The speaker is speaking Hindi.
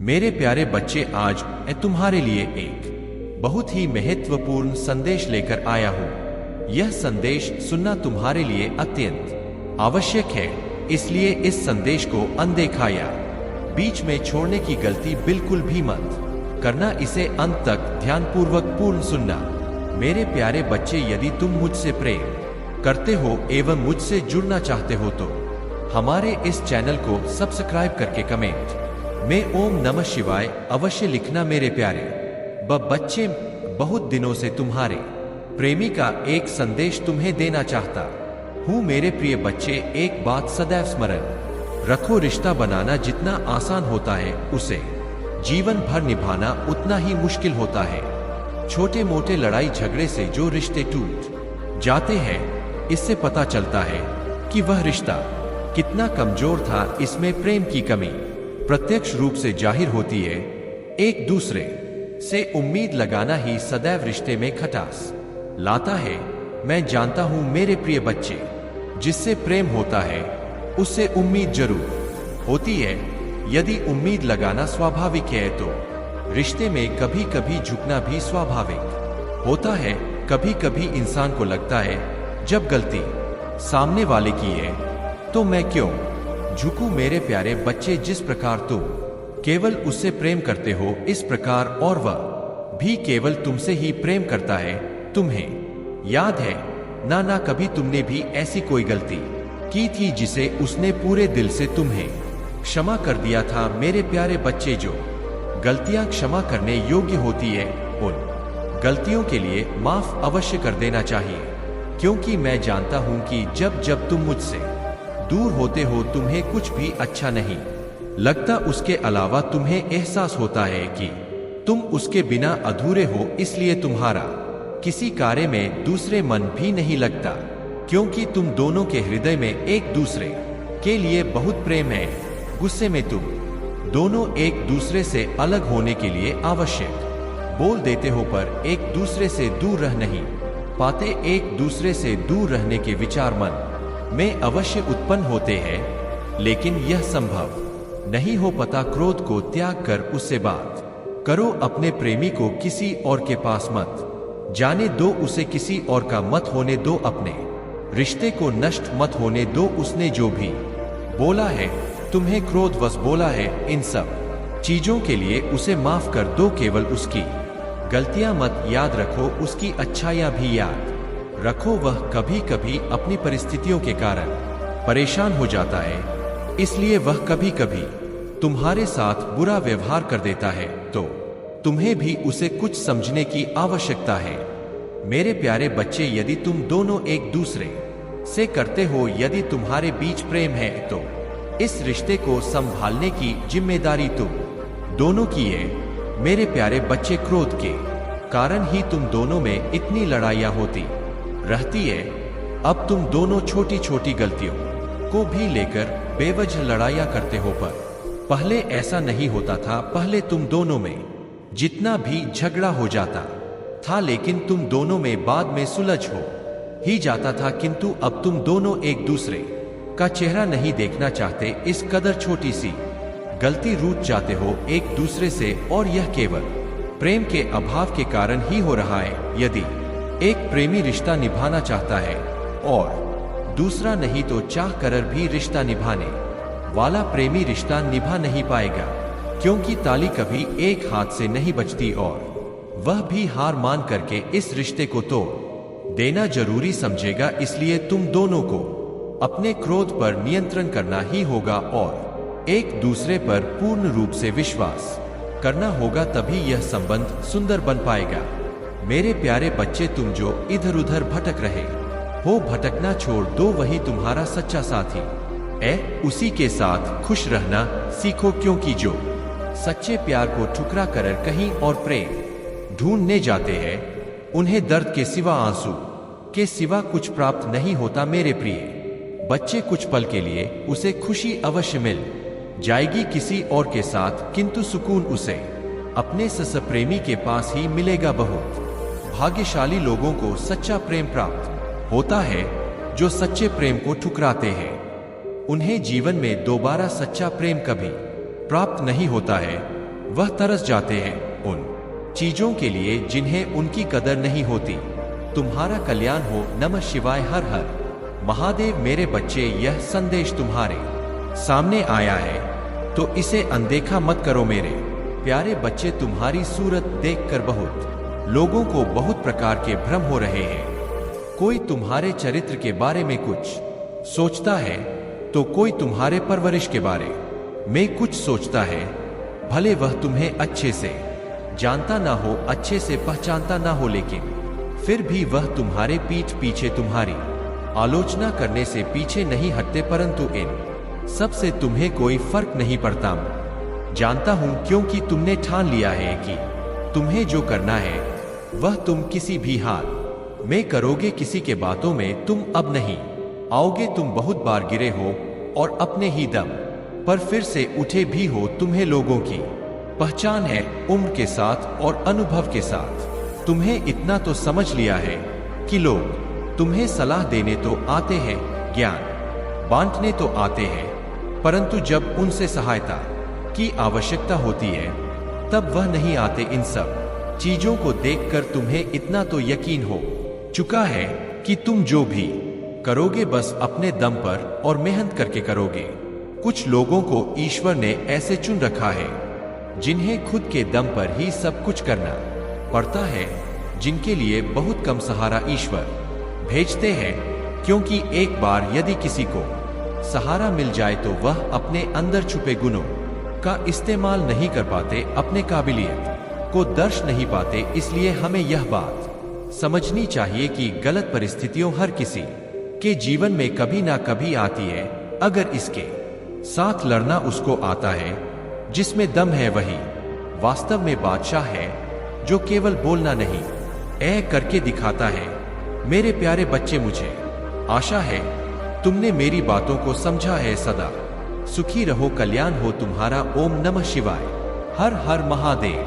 मेरे प्यारे बच्चे, आज मैं तुम्हारे लिए एक बहुत ही महत्वपूर्ण संदेश लेकर आया हूँ। यह संदेश सुनना तुम्हारे लिए अत्यंत आवश्यक है, इसलिए इस संदेश को अनदेखा या बीच में छोड़ने की गलती बिल्कुल भी मत करना। इसे अंत तक ध्यानपूर्वक पूर्ण सुनना। मेरे प्यारे बच्चे, यदि तुम मुझसे प्रेम करते हो एवं मुझसे जुड़ना चाहते हो तो हमारे इस चैनल को सब्सक्राइब करके कमेंट में ओम नमः शिवाय अवश्य लिखना। मेरे प्यारे बच्चे, बहुत दिनों से तुम्हारे प्रेमी का एक संदेश तुम्हें देना चाहता हूँ। मेरे प्रिय बच्चे, एक बात सदैव स्मरण रखो, रिश्ता बनाना जितना आसान होता है उसे जीवन भर निभाना उतना ही मुश्किल होता है। छोटे मोटे लड़ाई झगड़े से जो रिश्ते टूट जाते हैं, इससे पता चलता है कि वह रिश्ता कितना कमजोर था। इसमें प्रेम की कमी प्रत्यक्ष रूप से जाहिर होती है। एक दूसरे से उम्मीद लगाना ही सदैव रिश्ते में खटास लाता है। मैं जानता हूं मेरे प्रिय बच्चे, जिससे प्रेम होता है उससे उम्मीद जरूर होती है। यदि उम्मीद लगाना स्वाभाविक है तो रिश्ते में कभी कभी झुकना भी स्वाभाविक होता है। कभी कभी इंसान को लगता है जब गलती सामने वाले की है तो मैं क्यों झुकूं। मेरे प्यारे बच्चे, जिस प्रकार तुम केवल उससे प्रेम करते हो, इस प्रकार और वह भी केवल तुमसे ही प्रेम करता है। तुम्हें याद है ना कभी तुमने भी ऐसी कोई गलती की थी जिसे उसने पूरे दिल से तुम्हें क्षमा कर दिया था। मेरे प्यारे बच्चे, जो गलतियां क्षमा करने योग्य होती है उन गलतियों के लिए माफ अवश्य कर देना चाहिए, क्योंकि मैं जानता हूं कि जब तुम मुझसे दूर होते हो तुम्हें कुछ भी अच्छा नहीं लगता। उसके अलावा तुम्हें एहसास होता है कि तुम उसके बिना अधूरे हो, इसलिए तुम्हारा किसी कार्य में दूसरे मन भी नहीं लगता, क्योंकि तुम दोनों के हृदय में एक दूसरे के लिए बहुत प्रेम है। गुस्से में तुम दोनों एक दूसरे से अलग होने के लिए आवश्यक बोल देते हो, पर एक दूसरे से दूर रह नहीं पाते। एक दूसरे से दूर रहने के विचार मन में अवश्य उत्पन्न होते हैं, लेकिन यह संभव नहीं हो पाता। क्रोध को त्याग कर उससे बात करो। अपने प्रेमी को किसी और के पास मत जाने दो, उसे किसी और का मत होने दो, अपने रिश्ते को नष्ट मत होने दो। उसने जो भी बोला है, तुम्हें क्रोधवश बोला है, इन सब चीजों के लिए उसे माफ कर दो। केवल उसकी गलतियां मत याद रखो, उसकी अच्छाइयां भी याद रखो। वह कभी कभी अपनी परिस्थितियों के कारण परेशान हो जाता है, इसलिए वह कभी कभी तुम्हारे साथ बुरा व्यवहार कर देता है, तो तुम्हें भी उसे कुछ समझने की आवश्यकता है। मेरे प्यारे बच्चे, यदि तुम दोनों एक दूसरे से करते हो, यदि तुम्हारे बीच प्रेम है, तो इस रिश्ते को संभालने की जिम्मेदारी तुम दोनों की है। मेरे प्यारे बच्चे, क्रोध के कारण ही तुम दोनों में इतनी लड़ाइयां होती रहती है। अब तुम दोनों छोटी छोटी गलतियों को भी लेकर बेवजह लड़ाइयां करते हो, पर पहले ऐसा नहीं होता था। पहले तुम दोनों में जितना भी झगड़ा हो जाता था, लेकिन तुम दोनों में बाद में सुलझ हो ही जाता था, किंतु अब तुम दोनों एक दूसरे का चेहरा नहीं देखना चाहते। इस कदर छोटी सी गलती रूठ जाते हो एक दूसरे से, और यह केवल प्रेम के अभाव के कारण ही हो रहा है। यदि एक प्रेमी रिश्ता निभाना चाहता है और दूसरा नहीं, तो चाह कर भी रिश्ता निभाने वाला प्रेमी रिश्ता निभा नहीं पाएगा, क्योंकि ताली कभी एक हाथ से नहीं बजती, और वह भी हार मान करके इस रिश्ते को तोड़ देना जरूरी समझेगा। इसलिए तुम दोनों को अपने क्रोध पर नियंत्रण करना ही होगा और एक दूसरे पर पूर्ण रूप से विश्वास करना होगा, तभी यह संबंध सुंदर बन पाएगा। मेरे प्यारे बच्चे, तुम जो इधर उधर भटक रहे हो, भटकना छोड़ दो, वही तुम्हारा सच्चा साथी है। उसी के साथ खुश रहना सीखो, क्योंकि जो सच्चे प्यार को ठुकरा कर कहीं और प्रेम ढूंढने जाते हैं, उन्हें दर्द के सिवा, आंसू के सिवा कुछ प्राप्त नहीं होता। मेरे प्रिय बच्चे, कुछ पल के लिए उसे खुशी अवश्य मिल जाएगी किसी और के साथ, किंतु सुकून उसे अपने ससप्रेमी के पास ही मिलेगा। बहुत भाग्यशाली लोगों को सच्चा प्रेम प्राप्त होता है, जो सच्चे प्रेम को ठुकराते हैं उन्हें जीवन में दोबारा सच्चा प्रेम कभी प्राप्त नहीं होता है। वह तरस जाते हैं उन चीजों के लिए जिन्हें उनकी कदर नहीं होती। तुम्हारा कल्याण हो। नमः शिवाय। हर हर महादेव। मेरे बच्चे, यह संदेश तुम्हारे सामने आया है तो इसे अनदेखा मत करो। मेरे प्यारे बच्चे, तुम्हारी सूरत देखकर बहुत लोगों को बहुत प्रकार के भ्रम हो रहे हैं। कोई तुम्हारे चरित्र के बारे में कुछ सोचता है तो कोई तुम्हारे परवरिश के बारे में कुछ सोचता है। भले वह तुम्हें अच्छे से जानता ना हो, अच्छे से पहचानता ना हो, लेकिन फिर भी वह तुम्हारे पीठ पीछे तुम्हारी आलोचना करने से पीछे नहीं हटते। परंतु इन सब से तुम्हें कोई फर्क नहीं पड़ता। जानता हूं, क्योंकि तुमने ठान लिया है कि तुम्हें जो करना है वह तुम किसी भी हाल में करोगे। किसी के बातों में तुम अब नहीं आओगे। तुम बहुत बार गिरे हो और अपने ही दम पर फिर से उठे भी हो। तुम्हें लोगों की पहचान है उम्र के साथ और अनुभव के साथ। तुम्हें इतना तो समझ लिया है कि लोग तुम्हें सलाह देने तो आते हैं, ज्ञान बांटने तो आते हैं, परंतु जब उनसे सहायता की आवश्यकता होती है तब वह नहीं आते। इन सब चीजों को देखकर तुम्हें इतना तो यकीन हो चुका है कि तुम जो भी करोगे बस अपने दम पर और मेहनत करके करोगे। कुछ लोगों को ईश्वर ने ऐसे चुन रखा है जिन्हें खुद के दम पर ही सब कुछ करना पड़ता है, जिनके लिए बहुत कम सहारा ईश्वर भेजते हैं। क्योंकि एक बार यदि किसी को सहारा मिल जाए तो वह अपने अंदर छुपे गुणों का इस्तेमाल नहीं कर पाते, अपने काबिलियत को दर्श नहीं पाते। इसलिए हमें यह बात समझनी चाहिए कि गलत परिस्थितियों हर किसी के जीवन में कभी ना कभी आती है। अगर इसके साथ लड़ना उसको आता है, जिसमें दम है, वही वास्तव में बादशाह है, जो केवल बोलना नहीं करके दिखाता है। मेरे प्यारे बच्चे, मुझे आशा है तुमने मेरी बातों को समझा है। सदा सुखी रहो, कल्याण हो तुम्हारा। ओम नमः शिवाय। हर हर महादेव।